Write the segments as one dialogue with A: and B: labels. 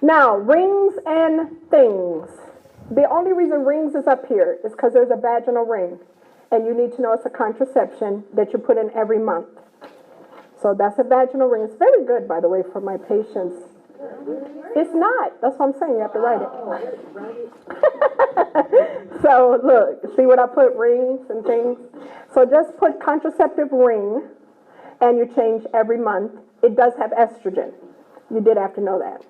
A: Now, rings and things. The only reason rings is up here is because there's a vaginal ring. And you need to know it's a contraception that you put in every month. So that's a vaginal ring. It's very good, by the way, for my patients. It's not. That's what I'm saying. You have to write it. So look, see what I put, rings and things? So just put contraceptive ring, and you change every month. It does have estrogen. You did have to know that.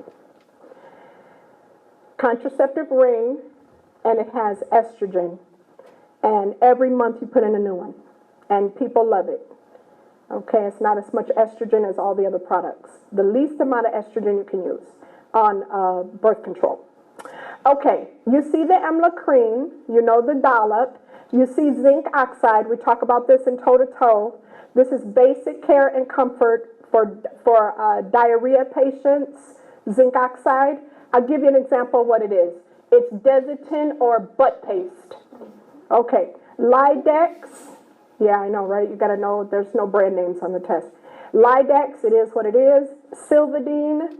A: Contraceptive ring, and it has estrogen. And every month you put in a new one. And people love it. Okay, it's not as much estrogen as all the other products. The least amount of estrogen you can use on birth control. Okay, you see the Emla cream, you know the dollop. You see zinc oxide, we talk about this in toe-to-toe. This is basic care and comfort for diarrhea patients, zinc oxide. I'll give you an example of what it is. It's Desitin or butt paste. Okay, Lidex. Yeah, I know, right? You got to know there's no brand names on the test. Lidex, it is what it is. Silvadene.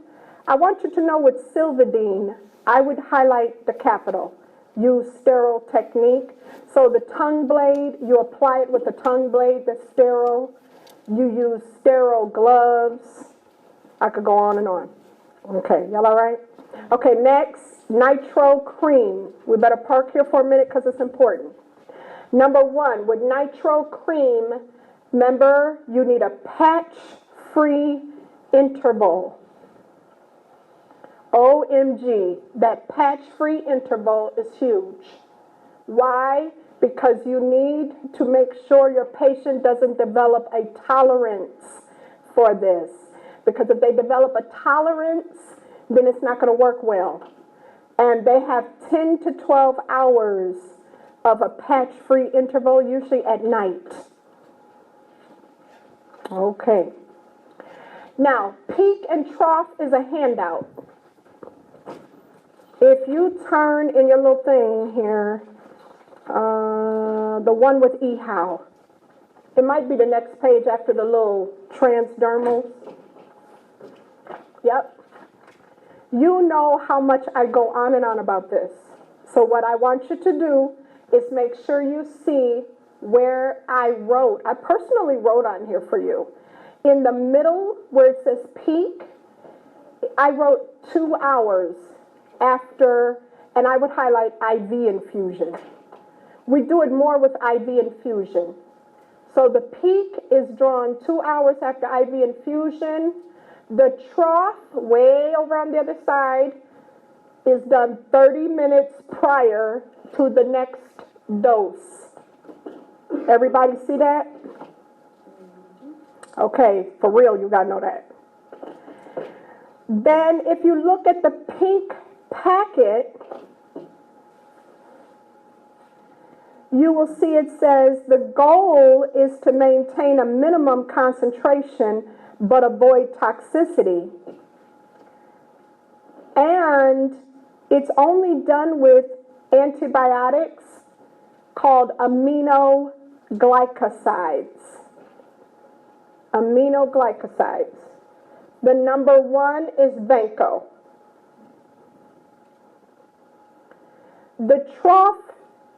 A: I want you to know with Silvadene, I would highlight the capital. Use sterile technique. So the tongue blade, you apply it with the tongue blade that's sterile. You use sterile gloves. I could go on and on. Okay, y'all all right? Okay, next, nitro cream. We better park here for a minute because it's important. Number one, with nitro cream, remember, you need a patch-free interval. OMG, that patch-free interval is huge. Why? Because you need to make sure your patient doesn't develop a tolerance for this. Because if they develop a tolerance, then it's not going to work well. And they have 10 to 12 hours of a patch-free interval, usually at night. Okay. Now, peak and trough is a handout. If you turn in your little thing here, the one with EHOW, it might be the next page after the little transdermals. Yep. You know how much I go on and on about this. So what I want you to do is make sure you see where I wrote. I personally wrote on here for you. In the middle where it says peak, I wrote 2 hours after, and I would highlight IV infusion. We do it more with IV infusion. So the peak is drawn 2 hours after IV infusion. The trough, way over on the other side, is done 30 minutes prior to the next dose. Everybody see that? Okay, for real, you gotta know that. Then if you look at the pink packet, you will see it says the goal is to maintain a minimum concentration but avoid toxicity. And it's only done with antibiotics called aminoglycosides. Aminoglycosides. The number one is Vanco. The trough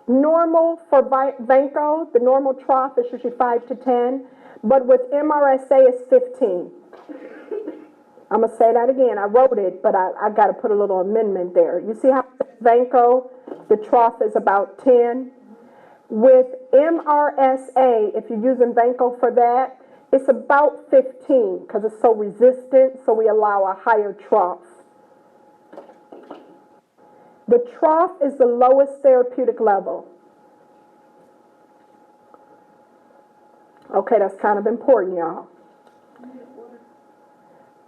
A: normal for Vanco, the normal trough is usually 5 to 10, but with MRSA it's 15. I'm going to say that again. I wrote it, but I got to put a little amendment there. You see how Vanco, the trough is about 10? With MRSA, if you're using Vanco for that, it's about 15 because it's so resistant, so we allow a higher trough. The trough is the lowest therapeutic level. Okay, that's kind of important, y'all.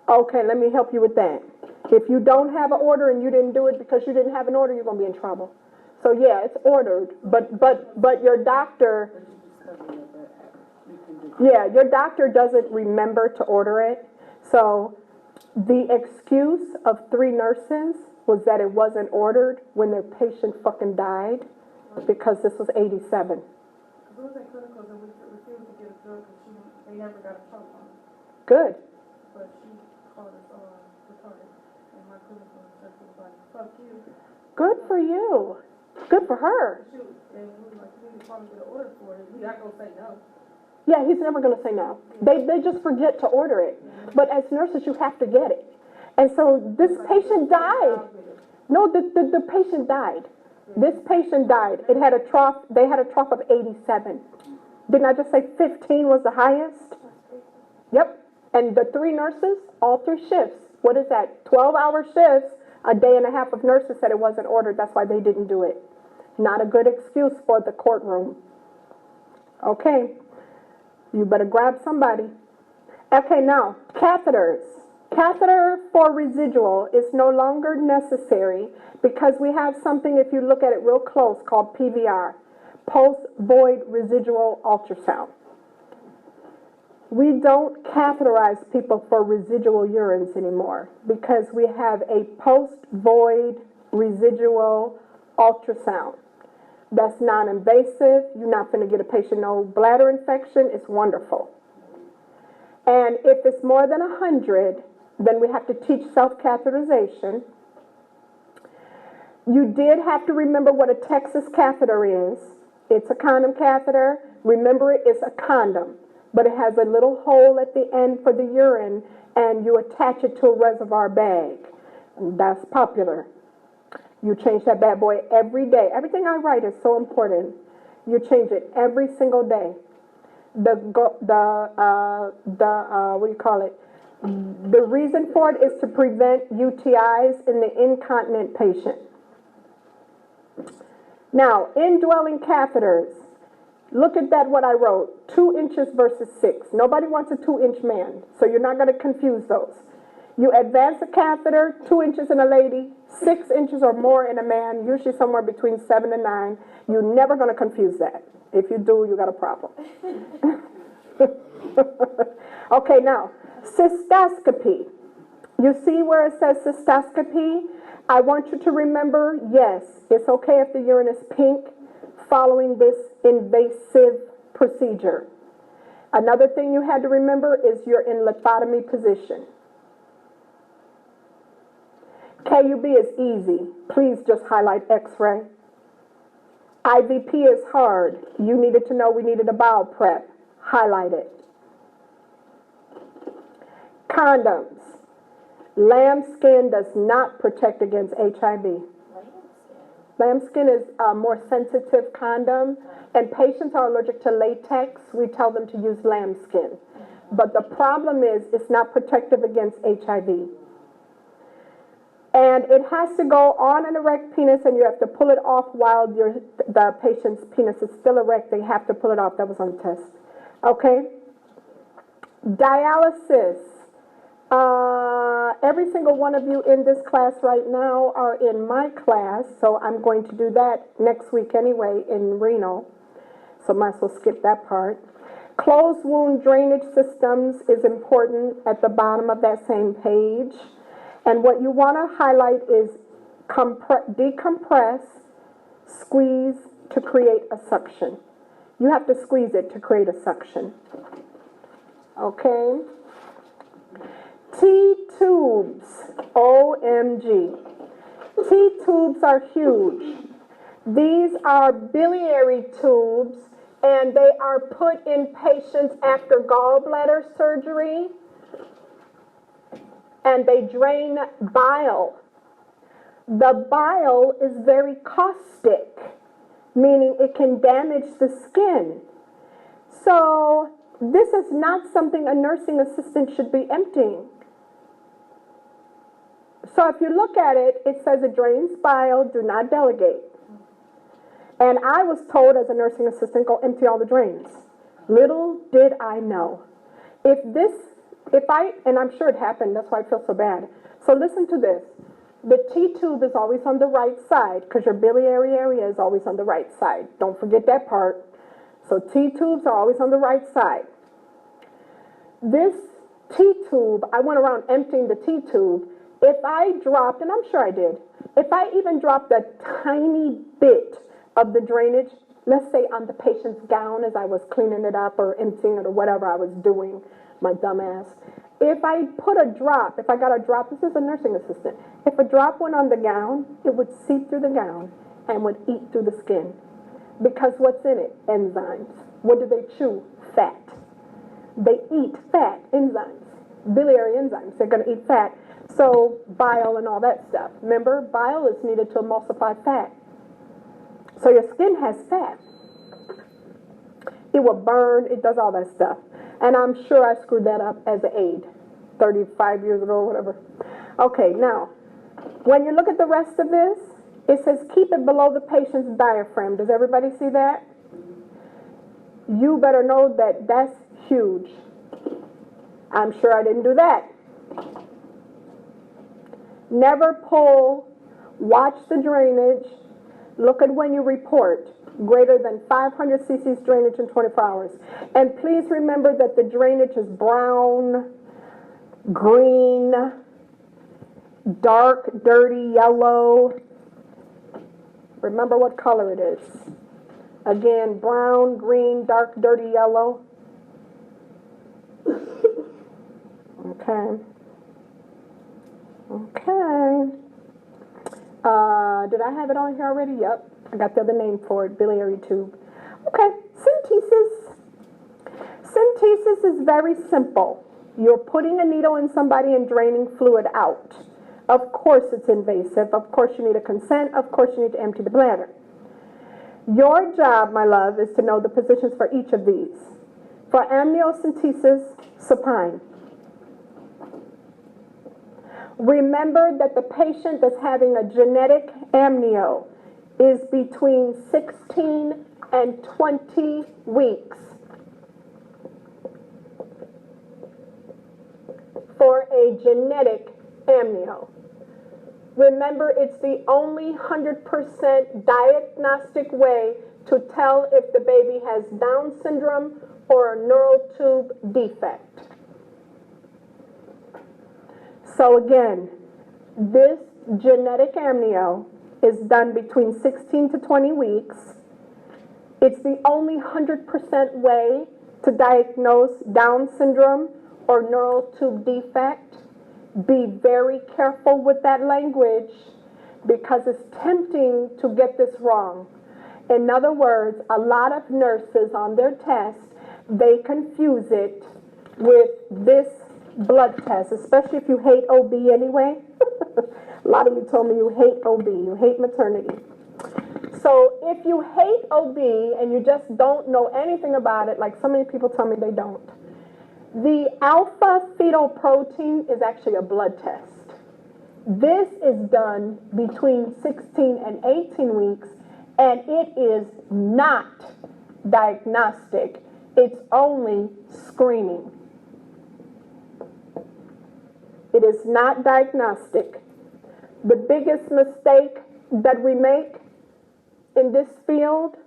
A: Okay, let me help you with that. If you don't have an order and you didn't do it because you didn't have an order, you're going to be in trouble. So yeah, it's ordered, but your doctor, yeah, your doctor doesn't remember to order it. So the excuse of 3 nurses was that it wasn't ordered when their patient fucking died because this was 87. Good. But she called us all retarded.
B: And my clinical instructor was like, fuck you.
A: Good for you. Good for her.
B: Shoot. And we was like, you need to probably get an order for it. He's not going to say no.
A: Yeah, he's never going to say no. They just forget to order it. But as nurses, you have to get it. And so this patient died. No, the patient died. This patient died. It had a trough. They had a trough of 87. Didn't I just say 15 was the highest? Yep. And the 3 nurses, all 3 shifts. What is that? 12-hour shifts. A day and a half of nurses said it wasn't ordered. That's why they didn't do it. Not a good excuse for the courtroom. Okay. You better grab somebody. Okay, now, catheters. Catheter for residual is no longer necessary because we have something, if you look at it real close, called PVR, post-void residual ultrasound. We don't catheterize people for residual urines anymore because we have a post-void residual ultrasound. That's non-invasive. You're not going to get a patient no bladder infection. It's wonderful. And if it's more than 100, then we have to teach self-catheterization. You did have to remember what a Texas catheter is. It's a condom catheter. Remember, it's a condom, but it has a little hole at the end for the urine, and you attach it to a reservoir bag. And that's popular. You change that bad boy every day. Everything I write is so important. You change it every single day. The reason for it is to prevent UTIs in the incontinent patient. Now, indwelling catheters. Look at that, what I wrote. 2 inches versus 6. Nobody wants a 2-inch man, so you're not going to confuse those. You advance a catheter, 2 inches in a lady, 6 inches or more in a man, usually somewhere between 7 and 9. You're never going to confuse that. If you do, you got a problem. Okay, now, cystoscopy. You see where it says cystoscopy? I want you to remember, yes, it's okay if the urine is pink following this invasive procedure. Another thing you had to remember is you're in lithotomy position. KUB is easy. Please just highlight X-ray. IVP is hard. You needed to know we needed a bowel prep. Highlight it. Condoms. Lambskin does not protect against HIV. Lambskin is a more sensitive condom, and patients are allergic to latex. We tell them to use lambskin. But the problem is it's not protective against HIV. And it has to go on an erect penis, and you have to pull it off while the patient's penis is still erect. They have to pull it off. That was on the test. Okay? Dialysis. Every single one of you in this class right now are in my class, so I'm going to do that next week anyway in Reno. So might as well skip that part. Closed wound drainage systems is important at the bottom of that same page. And what you want to highlight is decompress, squeeze to create a suction. You have to squeeze it to create a suction. Okay? T-tubes. OMG. T-tubes are huge. These are biliary tubes, and they are put in patients after gallbladder surgery. And they drain bile. The bile is very caustic, meaning it can damage the skin. So this is not something a nursing assistant should be emptying. So if you look at it, it says it drains bile, do not delegate. And I was told as a nursing assistant, go empty all the drains. Little did I know. And I'm sure it happened, that's why I feel so bad. So listen to this. The T-tube is always on the right side because your biliary area is always on the right side. Don't forget that part. So T-tubes are always on the right side. This T-tube, I went around emptying the T-tube. If I dropped, and I'm sure I did, if I even dropped a tiny bit of the drainage, let's say on the patient's gown as I was cleaning it up or emptying it or whatever I was doing, my dumb ass. If I put a drop, if I got a drop, this is a nursing assistant, if a drop went on the gown, it would seep through the gown and would eat through the skin. Because what's in it? Enzymes. What do they chew? Fat. They eat fat, enzymes, biliary enzymes. They're going to eat fat. So bile and all that stuff. Remember, bile is needed to emulsify fat. So your skin has fat. It will burn. It does all that stuff. And I'm sure I screwed that up as an aide 35 years ago or whatever. Okay, now, when you look at the rest of this, it says keep it below the patient's diaphragm. Does everybody see that? You better know that that's huge. I'm sure I didn't do that. Never pull. Watch the drainage. Look at when you report. Greater than 500 cc's drainage in 24 hours. And please remember that the drainage is brown, green, dark, dirty, yellow. Remember what color it is. Again, brown, green, dark, dirty, yellow. Okay. Okay. Did I have it on here already? Yep. I got the other name for it, biliary tube. Okay, centesis. Centesis is very simple. You're putting a needle in somebody and draining fluid out. Of course it's invasive. Of course you need a consent. Of course you need to empty the bladder. Your job, my love, is to know the positions for each of these. For amniocentesis, supine. Remember that the patient that's having a genetic amnio is between 16 and 20 weeks. For a genetic amnio. Remember, it's the only 100% diagnostic way to tell if the baby has Down syndrome or a neural tube defect. So again, this genetic amnio is done between 16 to 20 weeks. It's the only 100% way to diagnose Down syndrome or neural tube defect. Be very careful with that language because it's tempting to get this wrong. In other words, a lot of nurses on their test, they confuse it with this blood test, especially if you hate OB anyway. A lot of you told me you hate OB, you hate maternity. So if you hate OB and you just don't know anything about it, like so many people tell me they don't, the alpha fetal protein is actually a blood test. This is done between 16 and 18 weeks, and it is not diagnostic. It's only screening. It is not diagnostic. The biggest mistake that we make in this field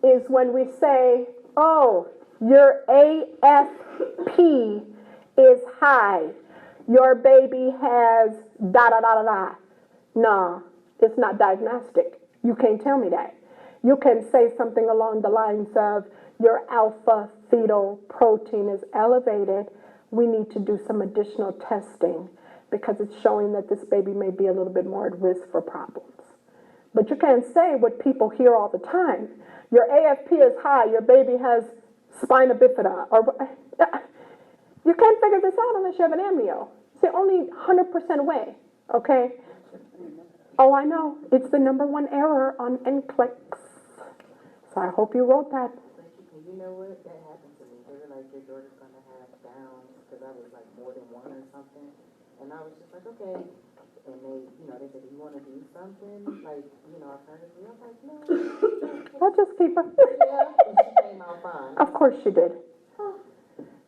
A: is when we say, oh, your AFP is high. Your baby has da-da-da-da-da. No, it's not diagnostic. You can't tell me that. You can say something along the lines of, your alpha fetal protein is elevated. We need to do some additional testing because it's showing that this baby may be a little bit more at risk for problems. But you can't say what people hear all the time. Your AFP is high. Your baby has spina bifida. Or you can't figure this out unless you have an amnio. It's the only 100% way, okay? Oh, I know. It's the #1 error on NCLEX. So I hope you wrote that.
C: You know what? That happened to me. They were like, your daughter's going to have Downs, because I was like more than one or something. And I was just like, okay. And they, they said, do you want to do something? Like, alternatively. I was like, no.
A: I'll just keep her.
C: Yeah, and she came out fine.
A: Of course she did.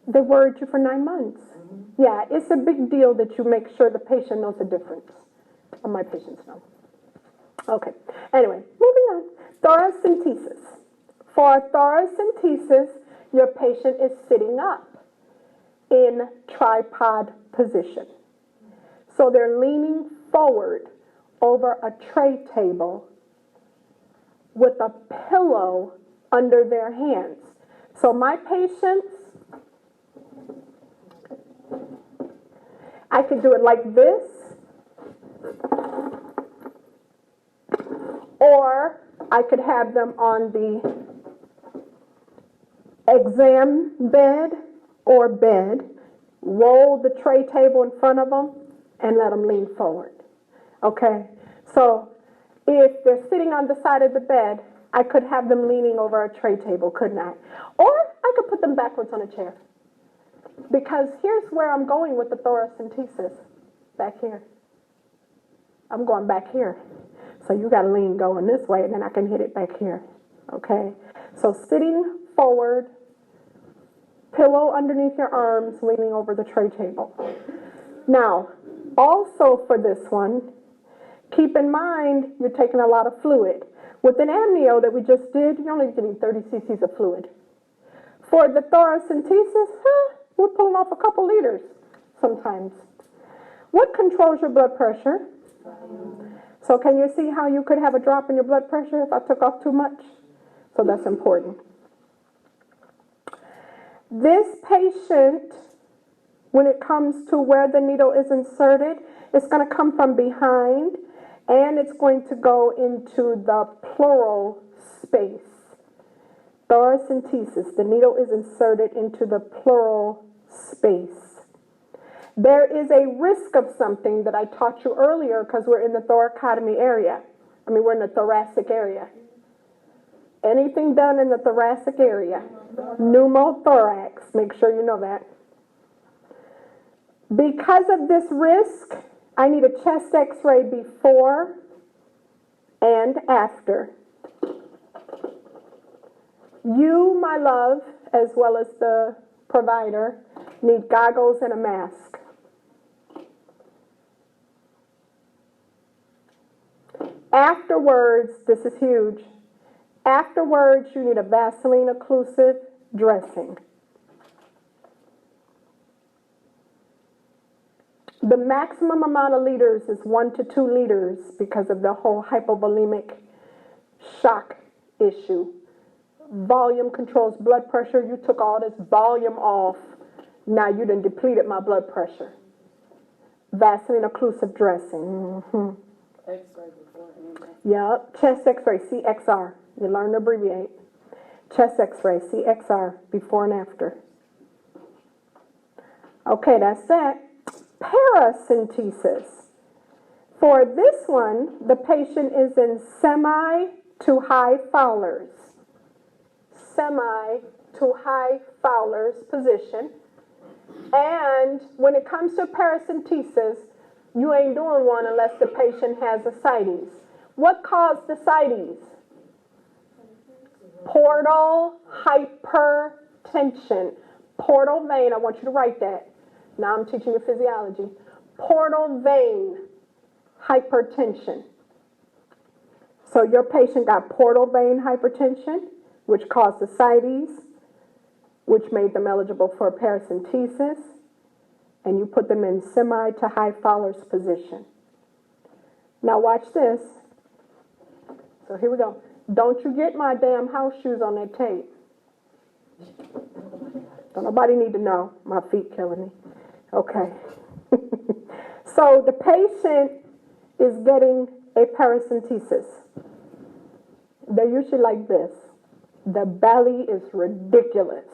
A: They worried you for 9 months. Mm-hmm. Yeah, it's a big deal that you make sure the patient knows the difference. Or my patients know. Okay. Anyway, moving on. Thoracentesis. For thoracentesis, your patient is sitting up in tripod position. So they're leaning forward over a tray table with a pillow under their hands. So my patients, I could do it like this, or I could have them on the exam bed or bed, roll the tray table in front of them, and let them lean forward. Okay? So if they're sitting on the side of the bed, I could have them leaning over a tray table, couldn't I? Or I could put them backwards on a chair. Because here's where I'm going with the thoracentesis, back here. I'm going back here. So you got to lean going this way, and then I can hit it back here. Okay? So sitting forward, pillow underneath your arms, leaning over the tray table. Now, also for this one, keep in mind you're taking a lot of fluid. With an amnio that we just did, you're only getting 30 cc's of fluid. For the thoracentesis, we're pulling off a couple liters sometimes. What controls your blood pressure? So can you see how you could have a drop in your blood pressure if I took off too much? So that's important. This patient, when it comes to where the needle is inserted, it's going to come from behind, and it's going to go into the pleural space. Thoracentesis, the needle is inserted into the pleural space. There is a risk of something that I taught you earlier because we're in the thoracotomy area. We're in the thoracic area. Anything done in the thoracic area, pneumothorax, make sure you know that. Because of this risk, I need a chest x-ray before and after. You, my love, as well as the provider, need goggles and a mask. Afterwards, this is huge. Afterwards, you need a Vaseline occlusive dressing. The maximum amount of liters is 1 to 2 liters because of the whole hypovolemic shock issue. Volume controls blood pressure. You took all this volume off. Now you done depleted my blood pressure. Vaseline occlusive dressing.
B: X-ray before and after.
A: Yep. Chest x-ray, CXR. You learn to abbreviate. Chest x-ray, CXR, before and after. Okay, that's it. Paracentesis. For this one, the patient is in semi to high Fowler's. Semi to high Fowler's position. And when it comes to paracentesis, you ain't doing one unless the patient has ascites. What caused ascites? Portal hypertension. Portal vein, I want you to write that. Now I'm teaching you physiology. Portal vein hypertension. So your patient got portal vein hypertension, which caused ascites, which made them eligible for paracentesis, and you put them in semi to high Fowler's position. Now watch this. So here we go. Don't you get my damn house shoes on that tape. Don't nobody need to know. My feet killing me. Okay. So the patient is getting a paracentesis. They're usually like this. The belly is ridiculous.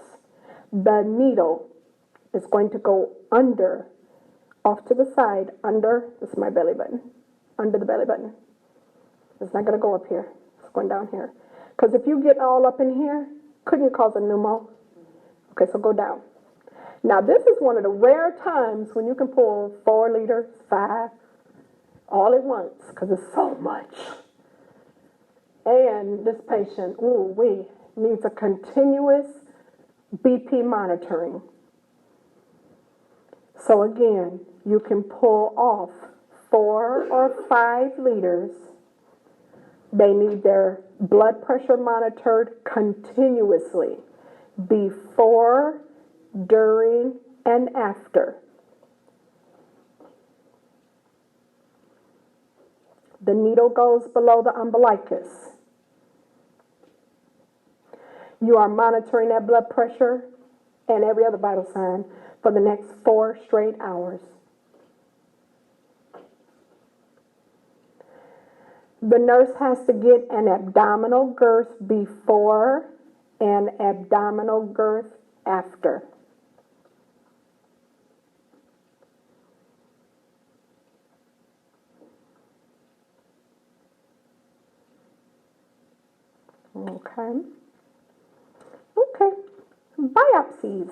A: The needle is going to go under, off to the side, under, this is my belly button, under the belly button. It's not going to go up here. It's going down here. Because if you get all up in here, couldn't you cause a pneumo? Okay, so go down. Now, this is one of the rare times when you can pull 4 liters, 5, all at once, because it's so much. And this patient, needs a continuous BP monitoring. So again, you can pull off 4 or 5 liters. They need their blood pressure monitored continuously before, during, and after. The needle goes below the umbilicus. You are monitoring that blood pressure and every other vital sign for the next 4 straight hours. The nurse has to get an abdominal girth before and abdominal girth after. Okay. Okay. Biopsies.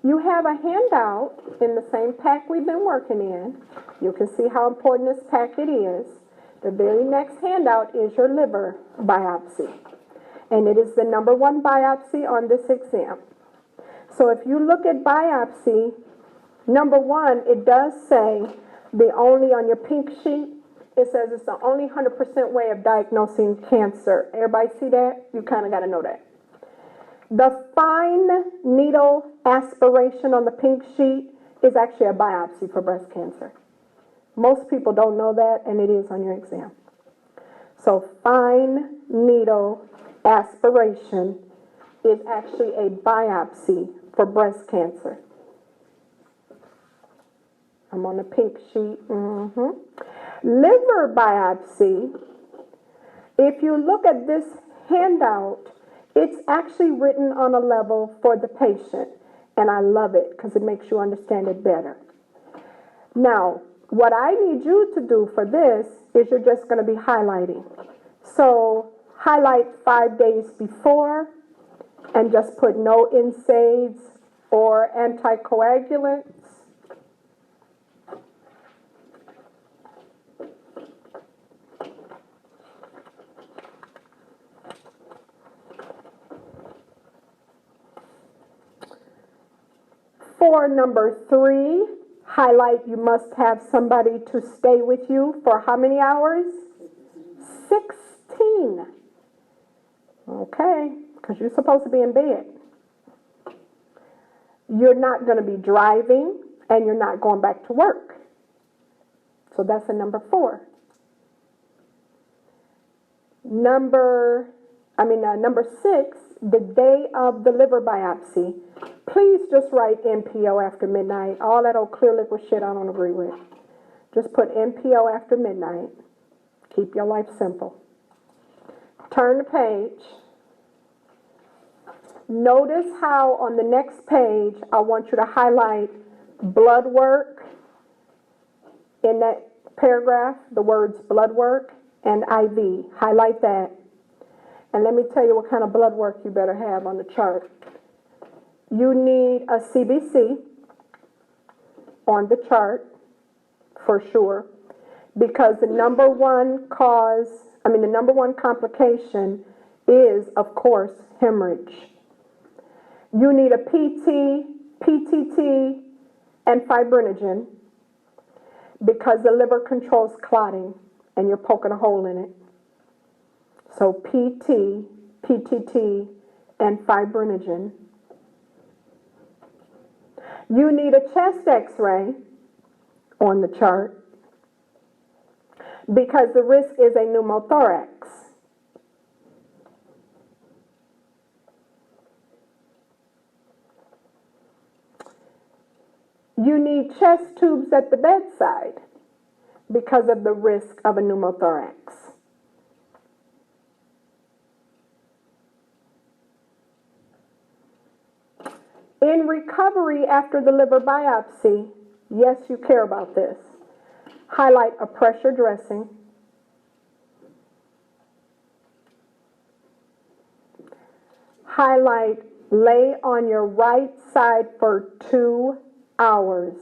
A: You have a handout in the same pack we've been working in. You can see how important this packet is. The very next handout is your liver biopsy. And it is the number 1 biopsy on this exam. So if you look at biopsy, number 1, it does say on your pink sheet, it says it's the only 100% way of diagnosing cancer. Everybody see that? You kind of got to know that. The fine needle aspiration on the pink sheet is actually a biopsy for breast cancer. Most people don't know that, and it is on your exam. So fine needle aspiration is actually a biopsy for breast cancer. I'm on the pink sheet. Liver biopsy, if you look at this handout, it's actually written on a level for the patient. And I love it because it makes you understand it better. Now, what I need you to do for this is you're just going to be highlighting. So highlight 5 days before and just put no NSAIDs or anticoagulants. For number 3, highlight you must have somebody to stay with you for how many hours? 16. Okay, because you're supposed to be in bed. You're not going to be driving and you're not going back to work. So that's a number 4. Number 6, the day of the liver biopsy, please just write NPO after midnight. All that old clear liquid shit I don't agree with. Just put NPO after midnight. Keep your life simple. Turn the page. Notice how on the next page I want you to highlight blood work. In that paragraph, the words blood work and IV. Highlight that. And let me tell you what kind of blood work you better have on the chart. You need a CBC on the chart for sure, because the number one complication is, of course, hemorrhage. You need a PT, PTT, and fibrinogen because the liver controls clotting and you're poking a hole in it. So PT, PTT, and fibrinogen. You need a chest x-ray on the chart because the risk is a pneumothorax. You need chest tubes at the bedside because of the risk of a pneumothorax. In recovery after the liver biopsy, yes, you care about this. Highlight a pressure dressing. Highlight lay on your right side for 2 hours.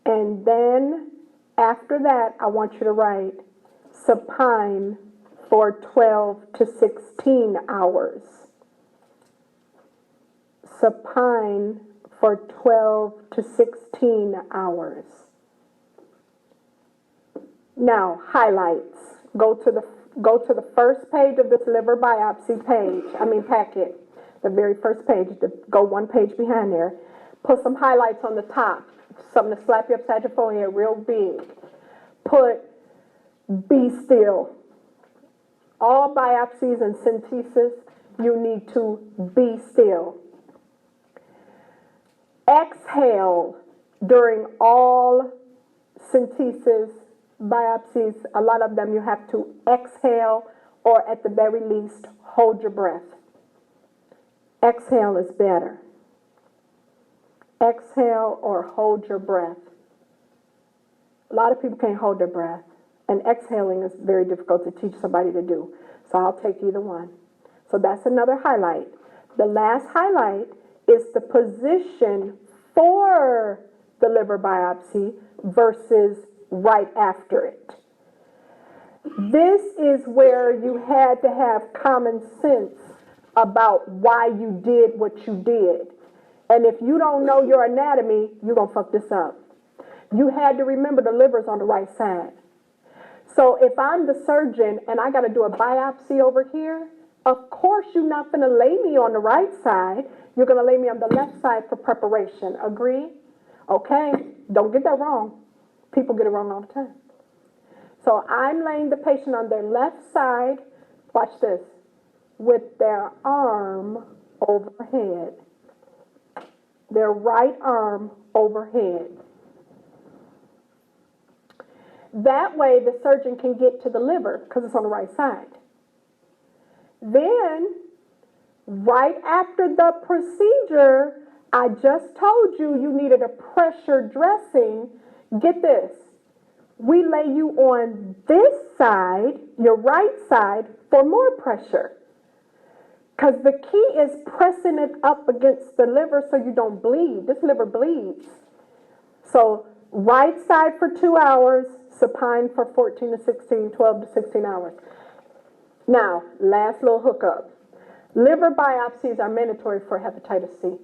A: And then after that, I want you to write supine for 12 to 16 hours. Supine for 12 to 16 hours. Now, highlights. Go to the first page of this liver biopsy packet. The very first page. Go one page behind there. Put some highlights on the top. Something to slap you upside your forehead real big. Put be still. All biopsies and centesis, you need to be still. Exhale during all centesis biopsies. A lot of them you have to exhale, or at the very least, hold your breath. Exhale is better. Exhale or hold your breath. A lot of people can't hold their breath, and exhaling is very difficult to teach somebody to do. So I'll take either one. So that's another highlight. The last highlight is the position for the liver biopsy versus right after it. This is where you had to have common sense about why you did what you did. And if you don't know your anatomy, you're going to fuck this up. You had to remember the liver's on the right side. So if I'm the surgeon and I got to do a biopsy over here, of course you're not going to lay me on the right side. You're going to lay me on the left side for preparation. Agree? Okay, don't get that wrong. People get it wrong all the time. So I'm laying the patient on their left side, watch this, with their arm overhead. Their right arm overhead. That way the surgeon can get to the liver because it's on the right side. Then, right after the procedure, I just told you you needed a pressure dressing. Get this. We lay you on this side, your right side, for more pressure. Because the key is pressing it up against the liver so you don't bleed. This liver bleeds. So right side for 2 hours, supine for 14 to 16, 12 to 16 hours. Now, last little hookup. Liver biopsies are mandatory for hepatitis C.